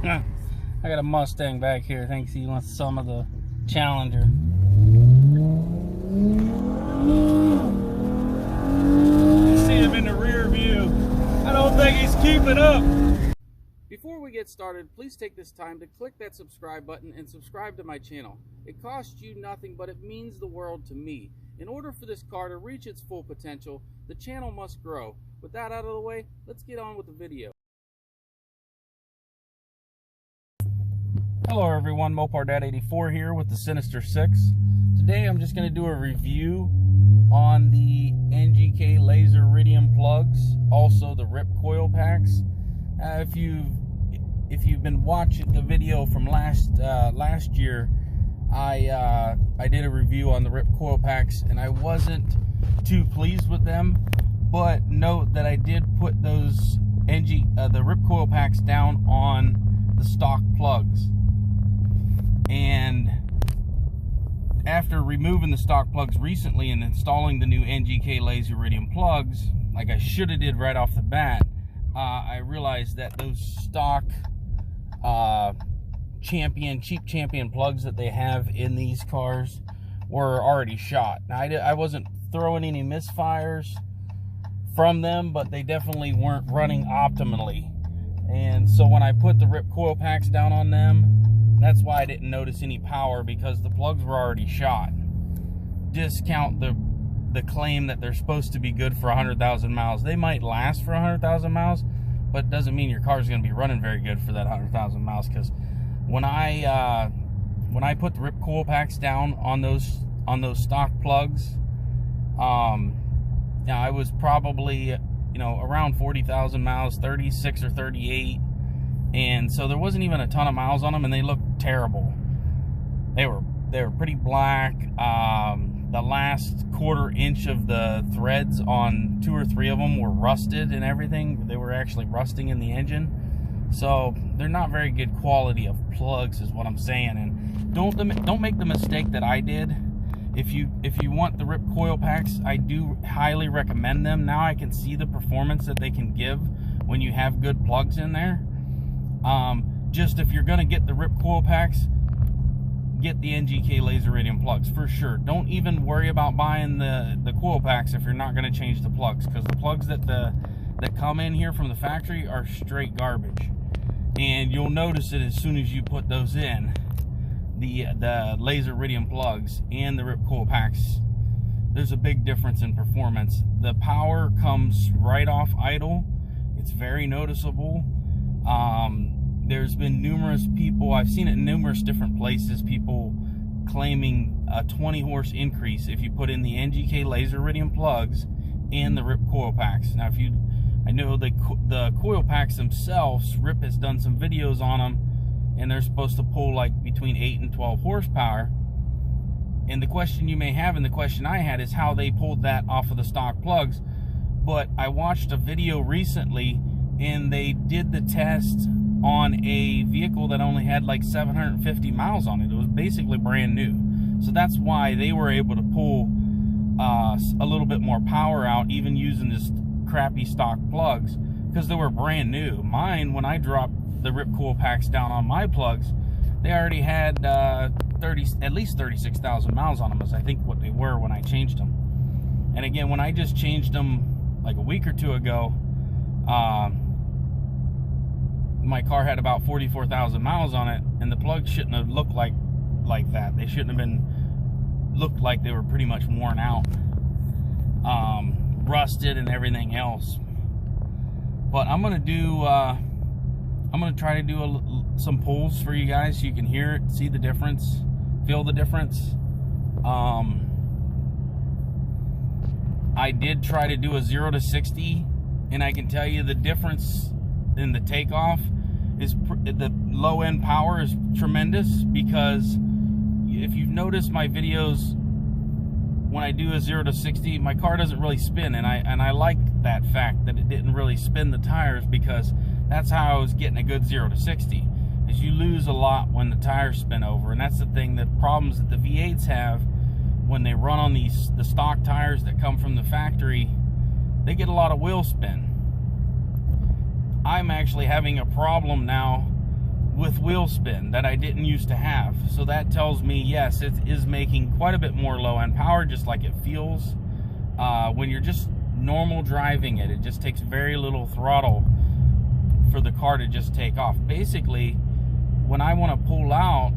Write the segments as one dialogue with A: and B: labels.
A: I got a Mustang back here. Thinks he wants some of the Challenger. You see him in the rear view. I don't think he's keeping up. Before we get started, please take this time to click that subscribe button and subscribe to my channel. It costs you nothing, but it means the world to me. In order for this car to reach its full potential, the channel must grow. With that out of the way, let's get on with the video. Hello everyone, MoparDad84 here with the Sinister 6. Today I'm just going to do a review on the NGK laser Iridium plugs, also the RIPP coil packs. If you've been watching the video from last year, I did a review on the RIPP coil packs and I wasn't too pleased with them, but note that I did put those the RIPP coil packs down on the stock plugs. And after removing the stock plugs recently and installing the new NGK laser Iridium plugs, like I should have did right off the bat, I realized that those stock cheap champion plugs that they have in these cars were already shot. Now I wasn't throwing any misfires from them, but they definitely weren't running optimally. And so when I put the RIPP coil packs down on them, that's why I didn't notice any power, because the plugs were already shot. Discount the claim that they're supposed to be good for 100,000 miles. They might last for 100,000 miles, but it doesn't mean your car is going to be running very good for that 100,000 miles. Because when I put the RIPP coil packs down on those stock plugs, now I was probably around 40,000 miles, 36 or 38. And so there wasn't even a ton of miles on them, and they looked terrible. They were pretty black. The last quarter inch of the threads on 2 or 3 of them were rusted and everything. They were actually rusting in the engine. So they're not very good quality of plugs, is what I'm saying. And don't make the mistake that I did. If you want the RIPP coil packs, I do highly recommend them. Now I can see the performance that they can give when you have good plugs in there. Just if you're going to get the RIPP coil packs, get the NGK laser Iridium plugs for sure. Don't even worry about buying the coil packs if you're not going to change the plugs, because the plugs that come in here from the factory are straight garbage. And you'll notice it as soon as you put those in, the laser Iridium plugs and the RIPP coil packs. There's a big difference in performance. The power comes right off idle. It's very noticeable. There's been numerous people, I've seen it in numerous different places, people claiming a 20 horse increase if you put in the NGK laser Iridium plugs and the RIPP coil packs. Now I know the coil packs themselves, RIPP has done some videos on them, and they're supposed to pull like between 8 and 12 horsepower. And the question you may have, and the question I had, is how they pulled that off of the stock plugs. But I watched a video recently, and they did the test on a vehicle that only had like 750 miles on it. It was basically brand new. So that's why they were able to pull a little bit more power out, even using this crappy stock plugs, because they were brand new. Mine, when I dropped the RIPP coil packs down on my plugs, they already had at least 36,000 miles on them, is I think what they were when I changed them. And again, when I just changed them like a week or two ago, my car had about 44,000 miles on it, and the plugs shouldn't have looked like that. They shouldn't have looked like they were pretty much worn out, rusted and everything else. But I'm gonna try to do some pulls for you guys so you can hear it, see the difference, feel the difference. I did try to do a 0 to 60, and I can tell you the difference in the takeoff is the low end power is tremendous, because if you've noticed my videos, when I do a 0 to 60, my car doesn't really spin, and I like that fact that it didn't really spin the tires, because that's how I was getting a good 0 to 60. Is you lose a lot when the tires spin over, and that's the thing, the problems that the V8s have when they run on the stock tires that come from the factory. They get a lot of wheel spin. I'm actually having a problem now with wheel spin that I didn't used to have. So that tells me, yes, it is making quite a bit more low-end power, just like it feels. When you're just normal driving it, it just takes very little throttle for the car to just take off. Basically, when I want to pull out,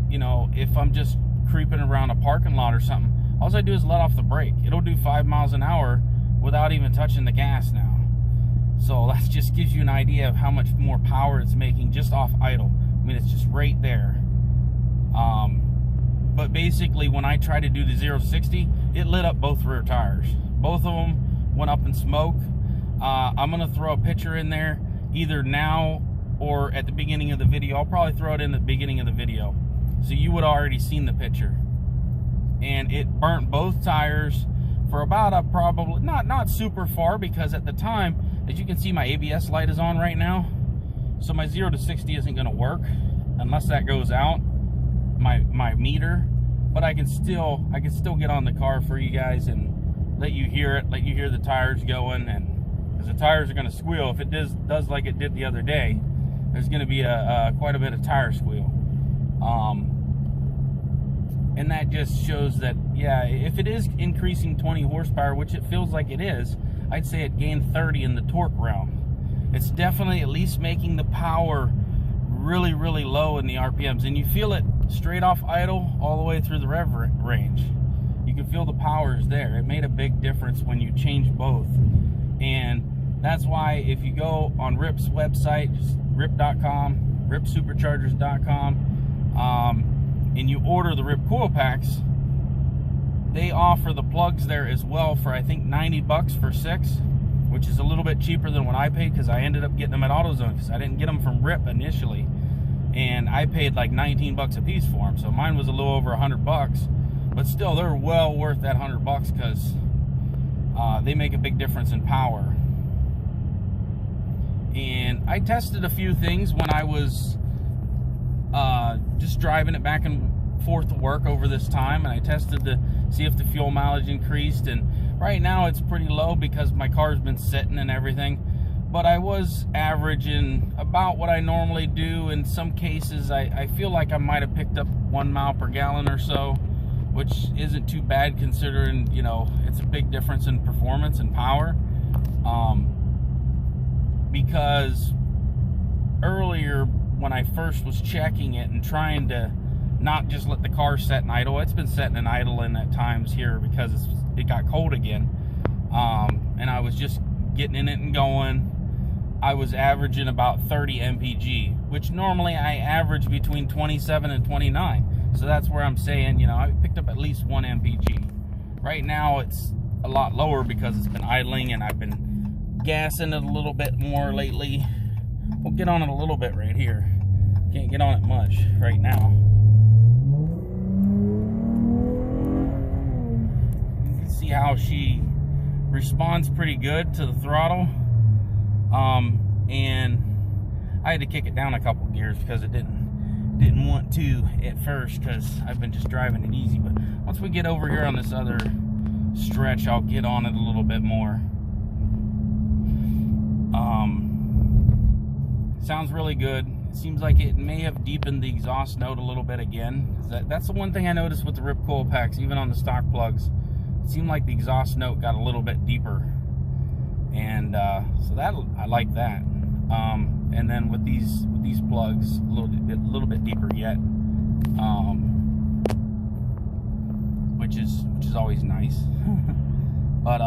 A: you know, if I'm just creeping around a parking lot or something, all I do is let off the brake. It'll do 5 miles an hour without even touching the gas now. So that just gives you an idea of how much more power it's making just off idle. I mean, it's just right there. But basically, when I tried to do the 0-60, it lit up both rear tires. Both of them went up in smoke. I'm going to throw a picture in there, either now or at the beginning of the video. I'll probably throw it in the beginning of the video, so you would have already seen the picture. And it burnt both tires for about a probably, not super far, because at the time, as you can see, my ABS light is on right now. So my 0-60 isn't going to work unless that goes out, my meter. But I can still get on the car for you guys and let you hear it, let you hear the tires going. And because the tires are going to squeal, if it does like it did the other day, there's going to be quite a bit of tire squeal. And that just shows that, yeah, if it is increasing 20 horsepower, which it feels like it is, I'd say it gained 30 in the torque realm. It's definitely at least making the power really, really low in the RPMs. And you feel it straight off idle all the way through the rev range. You can feel the powers there. It made a big difference when you change both. And that's why if you go on RIPP's website, just RIPP.com, RIPPSuperchargers.com, and you order the RIPP coil packs, they offer the plugs there as well for, I think, 90 bucks for 6, which is a little bit cheaper than what I paid, because I ended up getting them at AutoZone, because I didn't get them from RIPP initially, and I paid like 19 bucks a piece for them. So mine was a little over 100 bucks, but still, they're well worth that 100 bucks, because they make a big difference in power. And I tested a few things when I was just driving it back and forth to work over this time, and I tested to see if the fuel mileage increased. And right now it's pretty low because my car's been sitting and everything, but I was averaging about what I normally do. In some cases I feel like I might have picked up 1 mile per gallon or so, which isn't too bad considering, you know, it's a big difference in performance and power. Because earlier when I first was checking it and trying to not just let the car set and idle, it's been setting and idling at times here because it got cold again, and I was just getting in it and going. I was averaging about 30 mpg, which normally I average between 27 and 29. So that's where I'm saying, you know, I picked up at least 1 mpg. Right now it's a lot lower because it's been idling, and I've been gassing it a little bit more lately. We'll get on it a little bit right here. Can't get on it much right now. You can see how she responds pretty good to the throttle. And I had to kick it down a couple gears because it didn't want to at first, because I've been just driving it easy. But once we get over here on this other stretch, I'll get on it a little bit more. Sounds really good. It seems like it may have deepened the exhaust note a little bit again. That's the one thing I noticed with the RIPP coil packs, even on the stock plugs. It seemed like the exhaust note got a little bit deeper, and so that I like that. And then with these plugs, a little bit deeper yet, which is always nice. But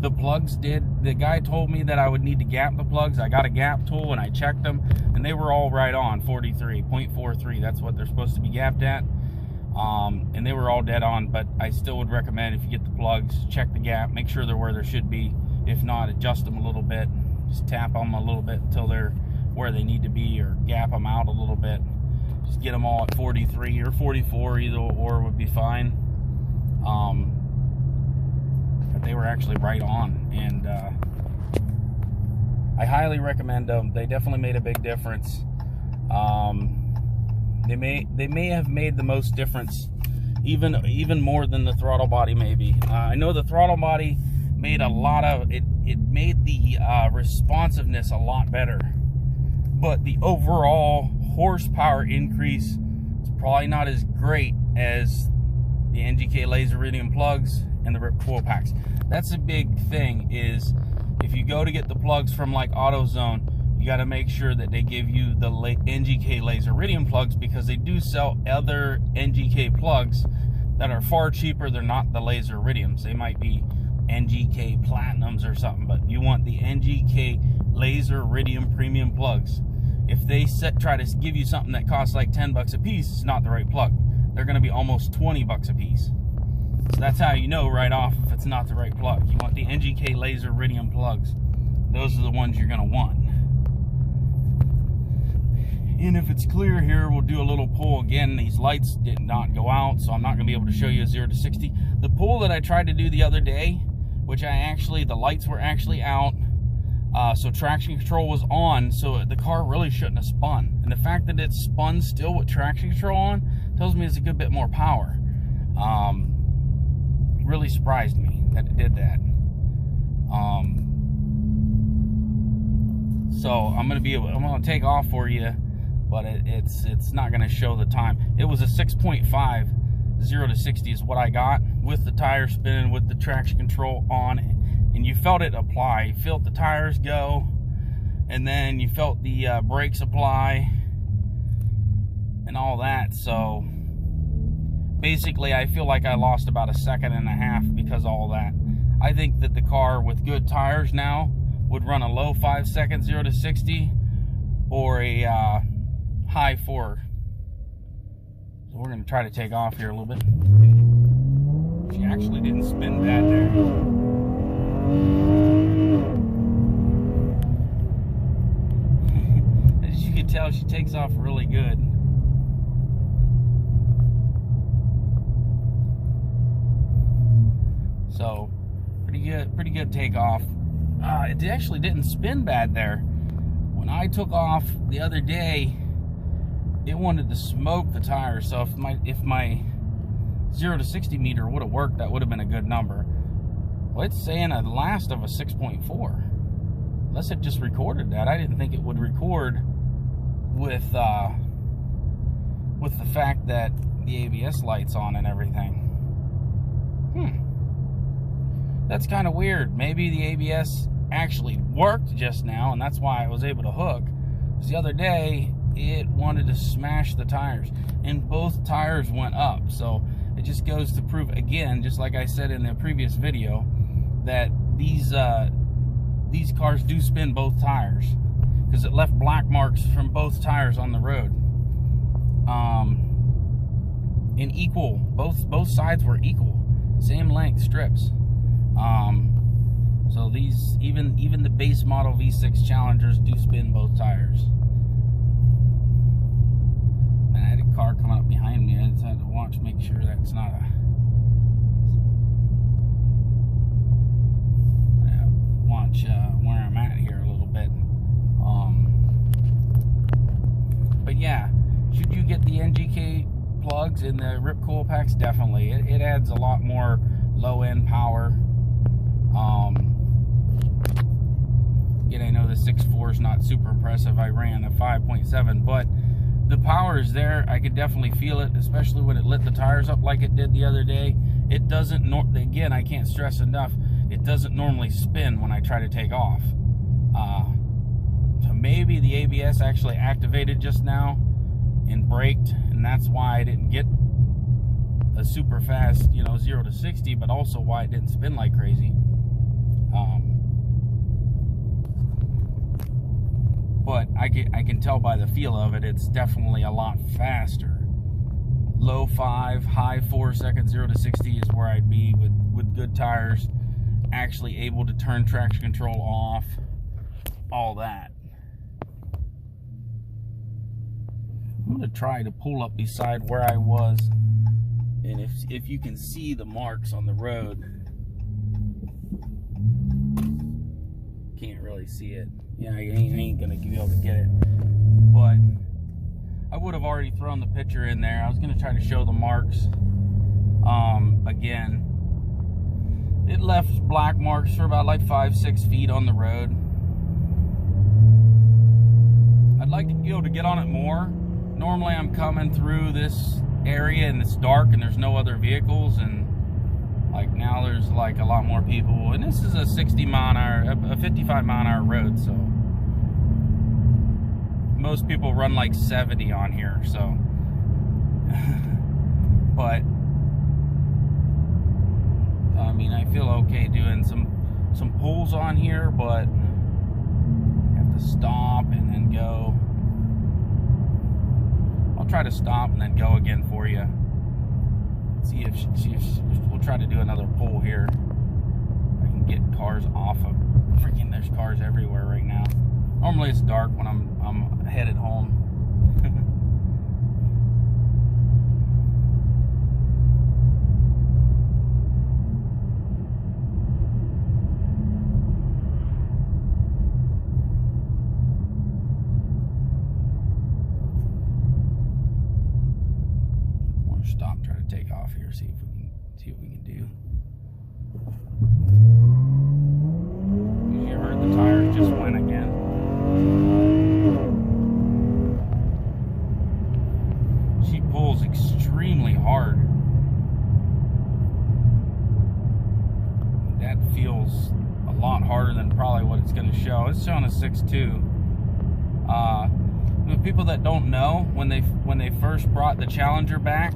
A: the plugs the guy told me that I would need to gap the plugs. I got a gap tool and I checked them, and they were all right on 43.43. That's what they're supposed to be gapped at. And they were all dead on. But I still would recommend, if you get the plugs, check the gap, make sure they're where they should be. If not, adjust them a little bit, just tap them a little bit until they're where they need to be, or gap them out a little bit. Just get them all at 43 or 44, either or would be fine. But they were actually right on, and I highly recommend them. They definitely made a big difference. They may have made the most difference, even more than the throttle body maybe. I know the throttle body made a lot of it. it made the responsiveness a lot better. But the overall horsepower increase is probably not as great as the NGK laser Iridium plugs and the RIPP coil packs. That's a big thing, is if you go to get the plugs from like AutoZone, you got to make sure that they give you the NGK laser Iridium plugs, because they do sell other NGK plugs that are far cheaper. They're not the laser Iridiums. They might be NGK Platinums or something, but you want the NGK laser Iridium premium plugs. If they try to give you something that costs like 10 bucks a piece, it's not the right plug. They're going to be almost 20 bucks a piece. So that's how you know right off if it's not the right plug. You want the NGK laser Iridium plugs. Those are the ones you're going to want. And if it's clear here, we'll do a little pull again. These lights did not go out, so I'm not going to be able to show you a 0 to 60. The pull that I tried to do the other day, which the lights were actually out, so traction control was on, so the car really shouldn't have spun. And the fact that it spun still with traction control on tells me it's a good bit more power. Really surprised me that it did that. So I'm going to take off for you, but it's not going to show the time. It was a 6.5 0 to 60 is what I got with the tire spinning, with the traction control on, and you felt it apply. You felt the tires go, and then you felt the brakes apply and all that. So basically I feel like I lost about a second and a half because of all that. I think that the car with good tires now would run a low 5 second 0 to 60 or a high 4. So we're going to try to take off here a little bit. She actually didn't spin bad there. As you can tell, she takes off really good. So pretty good takeoff. It actually didn't spin bad there. When I took off the other day, it wanted to smoke the tire. So if my 0 to 60 meter would have worked, that would have been a good number. Well, it's saying a last of a 6.4. Unless it just recorded that. I didn't think it would record with the fact that the ABS light's on and everything. That's kind of weird. Maybe the ABS actually worked just now, and that's why I was able to hook. Because the other day, it wanted to smash the tires, and both tires went up. So it just goes to prove, again, just like I said in the previous video, that these cars do spin both tires, because it left black marks from both tires on the road. And equal, both sides were equal, same length strips. So these, even the base model V6 Challengers do spin both tires. And I had a car coming up behind me. I just had to watch, make sure that's not a... watch where I'm at here a little bit. But yeah, should you get the NGK plugs in the RIPP coil packs? Definitely. It adds a lot more low-end power. Again, I know the 6.4 is not super impressive. I ran a 5.7, but the power is there. I could definitely feel it, especially when it lit the tires up like it did the other day. It doesn't, again, I can't stress enough, it doesn't normally spin when I try to take off. So maybe the ABS actually activated just now and braked, and that's why I didn't get a super fast, 0 to 60, but also why it didn't spin like crazy. But I can tell by the feel of it, it's definitely a lot faster. Low 5, high 4 second 0 to 60 is where I'd be with good tires, actually able to turn traction control off, all that. I'm going to try to pull up beside where I was, and if you can see the marks on the road. Can't really see it. Yeah, I ain't gonna be able to get it, but I would have already thrown the picture in there. I was gonna try to show the marks again, it left black marks for about like 5-6 feet on the road. I'd like to be able to get on it more. Normally I'm coming through this area and it's dark and there's no other vehicles, and like now there's like a lot more people, and this is a 60 mile an hour, a 55 mile an hour road, so most people run like 70 on here, so but I mean, I feel okay doing some pulls on here, but I have to stop and then go. I'll try to stop and then go again for you. See if we'll try to do another pull here. I can get cars off of. Freaking, there's cars everywhere right now. Normally it's dark when I'm headed home. Stop, try to take off here, see what we can do. You heard the tires just went again. She pulls extremely hard. That feels a lot harder than probably what it's going to show. It's showing a 6.2. The people that don't know, when they first brought the Challenger back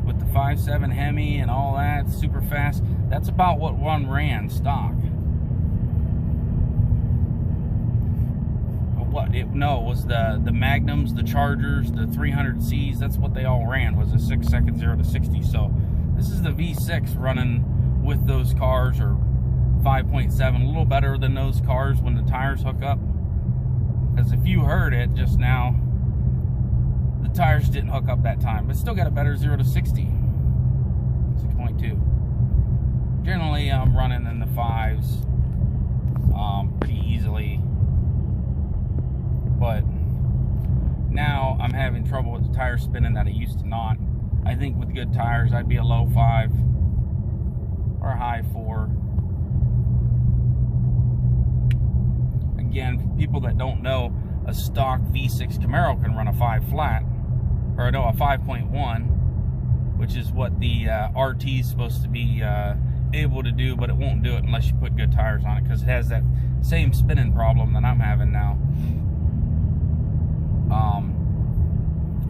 A: with the 5.7 Hemi and all that, super fast, that's about what one ran stock. It was the Magnums, the Chargers, the 300Cs. That's what they all ran, was a 6 second 0 to 60. So this is the V6 running with those cars, or 5.7, a little better than those cars when the tires hook up. Because if you heard it just now, the tires didn't hook up that time, but still got a better 0 to 60. 6.2. Generally, I'm running in the 5s pretty easily. But now I'm having trouble with the tire spinning that I used to not. I think with good tires, I'd be a low 5 or a high 4. Again, people that don't know, a stock V6 Camaro can run a 5 flat, or no, a 5.1, which is what the RT is supposed to be able to do, but it won't do it unless you put good tires on it, because it has that same spinning problem that I'm having now.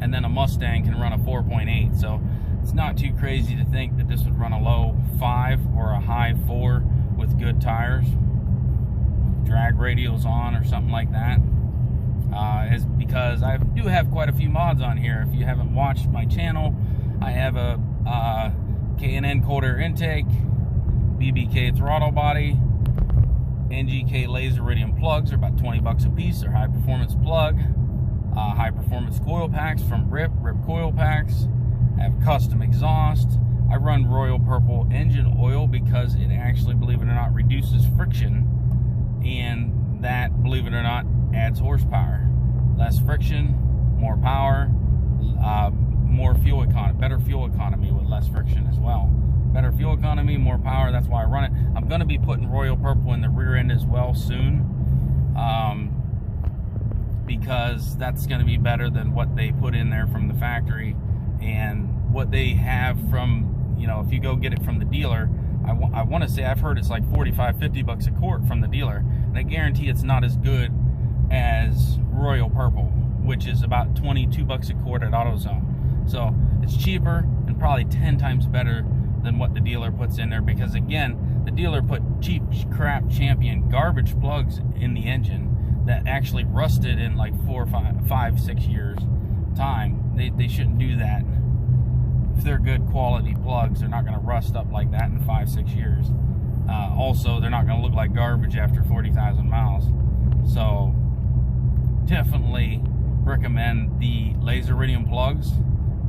A: And then a Mustang can run a 4.8, so it's not too crazy to think that this would run a low 5 or a high 4 with good tires, with drag radials on or something like that. Is because I do have quite a few mods on here. If you haven't watched my channel, I have a K&N cold air intake, BBK throttle body, NGK laser Iridium plugs. They're about 20 bucks a piece. They're high performance plug. High performance coil packs from RIPP Coil Packs. I have custom exhaust. I run Royal Purple engine oil because it actually, believe it or not, reduces friction, and that, believe it or not, adds horsepower. Less friction, more power, more fuel economy, better fuel economy with less friction as well. Better fuel economy, more power, that's why I run it. I'm going to be putting Royal Purple in the rear end as well soon, because that's going to be better than what they put in there from the factory, and what they have from, you know, if you go get it from the dealer, I want to say, I've heard it's like 45-50 bucks a quart from the dealer, and I guarantee it's not as good as Royal Purple, which is about 22 bucks a quart at AutoZone. So it's cheaper and probably 10 times better than what the dealer puts in there, because again, the dealer put cheap crap Champion garbage plugs in the engine that actually rusted in like 4 or 5, 6 years time. They shouldn't do that. If they're good quality plugs, they're not going to rust up like that in 5, 6 years. Also, they're not going to look like garbage after 40,000 miles. So definitely recommend the laser Iridium plugs.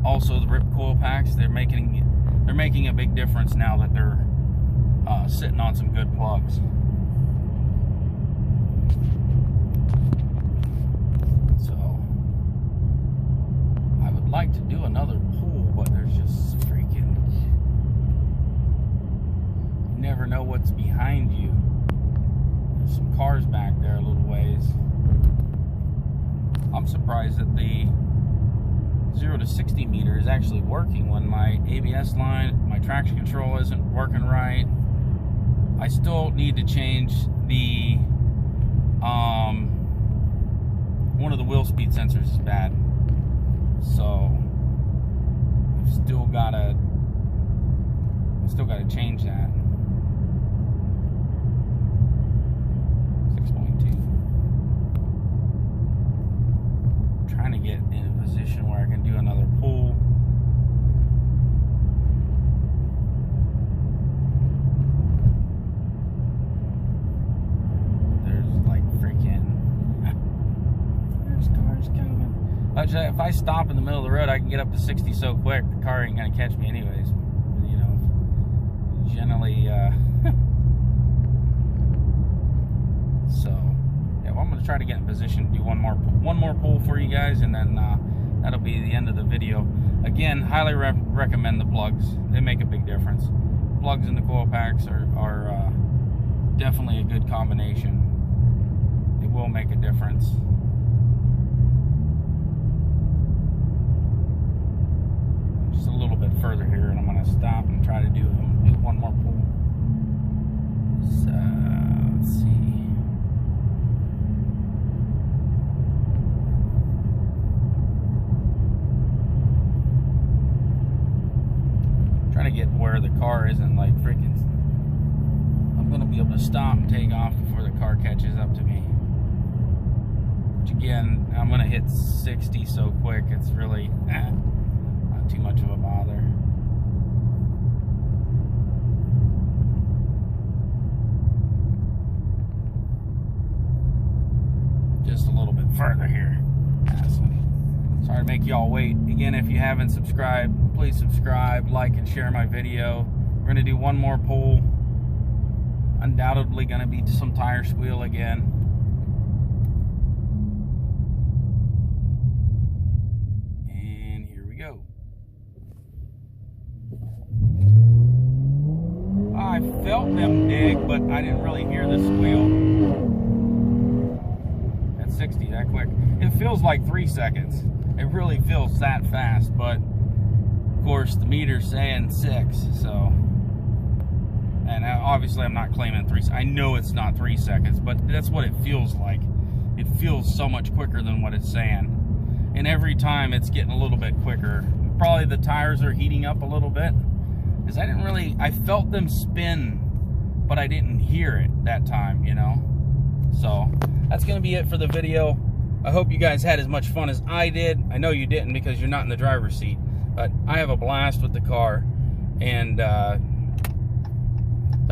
A: Also the RIPP coil packs. They're making a big difference now that they're sitting on some good plugs. So I would like to do another pull, but there's just freaking, you never know back there a little ways. I'm surprised that the 0 to 60 meter is actually working when my ABS line, my traction control isn't working right. I still need to change the one of the wheel speed sensors is bad, so I've still gotta change that. 6.2. Trying to get in a position where I can do another pull. If I stop in the middle of the road, I can get up to 60 so quick, the car ain't gonna catch me anyways. You know, generally, so yeah, well, I'm gonna try to get in position to do one more pull for you guys, and then that'll be the end of the video. Again, highly recommend the plugs. They make a big difference. Plugs in the coil packs are definitely a good combination. It will make a difference. Just a little bit further here, and I'm going to stop and try to do one more pull. So, let's see. Trying to get where the car isn't like freaking. I'm going to be able to stop and take off before the car catches up to me. Which again, I'm going to hit 60 so quick, it's really too much of a bother. Just a little bit further here. Sorry to make y'all wait. Again, if you haven't subscribed, please subscribe, like, and share my video. We're going to do one more pull. Undoubtedly going to be some tire squeal again. And here we go. I felt them dig, but I didn't really hear the squeal. At 60, that quick. It feels like 3 seconds. It really feels that fast, but of course the meter's saying 6, so. And obviously I'm not claiming 3 seconds. I know it's not 3 seconds, but that's what it feels like. It feels so much quicker than what it's saying. And every time it's getting a little bit quicker. Probably the tires are heating up a little bit. Because I felt them spin, but I didn't hear it that time, you know. So that's going to be it for the video. I hope you guys had as much fun as I did. I know you didn't because you're not in the driver's seat, but I have a blast with the car. And I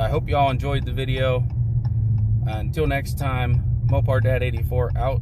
A: hope you all enjoyed the video. Until next time, Mopar Dad 84 out.